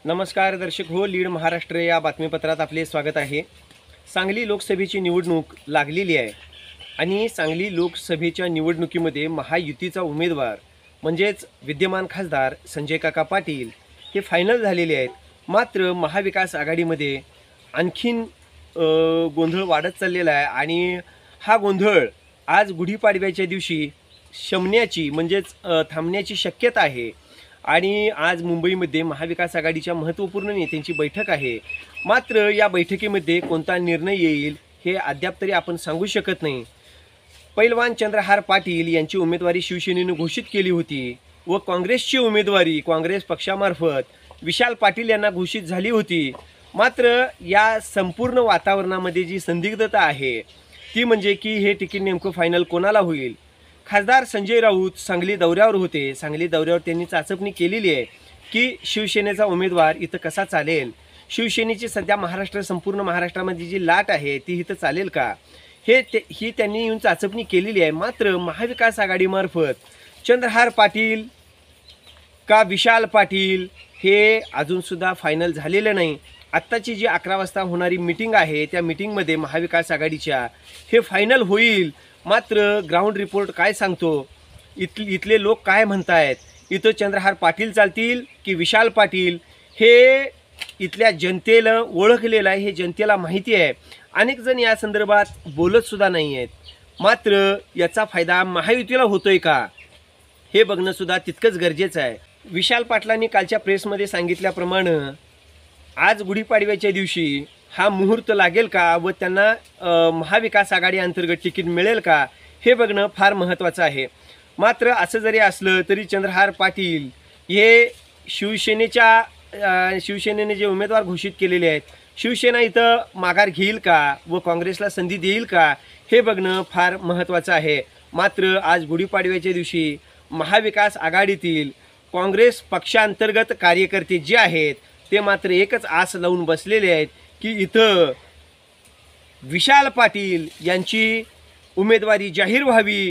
नमस्कार दर्शक हो, लीड महाराष्ट्र या बातमीपत्रात आपले स्वागत आहे। सांगली लोकसभेची निवडणूक लागलेली आहे आणि सांगली लोकसभेच्या निवडणुकीमध्ये महायुतीचा उमेदवार म्हणजेच विद्यमान खासदार संजय काका पाटील हे फायनल झालेले आहेत। मात्र महाविकास आघाडीमध्ये आणखीन गोंधळ वाढत चाललेला आहे आणि हा गोंधळ आज गुढीपाडव्याच्या दिवशी शमण्याची म्हणजेच थांबण्याची शक्यता आहे। आणि आज मुंबईमध्ये महाविकास आघाडीच्या महत्त्वपूर्ण नेत्यांची बैठक आहे। मात्र या बैठकीमध्ये कोणता निर्णय येईल हे अद्याप तरी आपण सांगू शकत नाही। पैलवान चंद्रहार पाटील यांची उमेदवारी शिवसेनेने घोषित केली होती व काँग्रेसची उमेदवारी काँग्रेस पक्षामार्फत विशाल पाटील यांना घोषित झाली होती। मात्र या संपूर्ण वातावरणामध्ये जी संदिग्धता आहे ती म्हणजे की हे तिकीट नेमकं फायनल कोणाला होईल। खासदार संजय राऊत सांगली दौऱ्यावर होते। सांगली दौऱ्यावर त्यांनी चाचपणी केलेली आहे की शिवसेनेचा उमेदवार इथं कसा चालेल, शिवसेनेची सध्या संपूर्ण महाराष्ट्रामध्ये जी लाट आहे ती इथं चालेल का, ही त्यांनी येऊन चाचपणी केलेली आहे। मात्र महाविकास आघाडीमार्फत चंद्रहार पाटील का विशाल पाटील हे अजूनसुद्धा फायनल झालेलं नाही। आत्ताची जी 11 वाजता होणारी मीटिंग आहे त्या मीटिंगमध्ये महाविकास आघाडीच्या हे फायनल होईल। मात्र ग्राउंड रिपोर्ट काय सांगतो, इथले लोक काय म्हणतायत, इथं चंद्रहार पाटील चालतील की विशाल पाटील हे इथल्या जनतेला ओळखलेलं आहे, हे जनतेला माहिती आहे। अनेक जण या संदर्भात बोलतसुद्धा नाही आहेत। मात्र याचा फायदा महायुतीला होतोय का हे बघणंसुद्धा तितकंच गरजेचं आहे। विशाल पाटलांनी कालच्या प्रेसमध्ये सांगितल्याप्रमाणे आज गुढीपाडव्याच्या दिवशी हा मुहूर्त लागेल का व त्यांना महाविकास आघाडी अंतर्गत तिकीट मिळेल का हे बघणं फार महत्त्वाचं आहे। मात्र असं जरी असलं तरी चंद्रहार पाटील हे शिवसेनेने जे उमेदवार घोषित केलेले आहेत, शिवसेना इथं माघार घेईल का व काँग्रेसला संधी देईल का हे बघणं फार महत्त्वाचं आहे। मात्र आज गुढीपाडव्याच्या दिवशी महाविकास आघाडीतील काँग्रेस पक्षांतर्गत कार्यकर्ते जे आहेत ते मात्र एकच आस लावून बसलेले आहेत की इथं विशाल पाटील यांची उमेदवारी जाहीर व्हावी।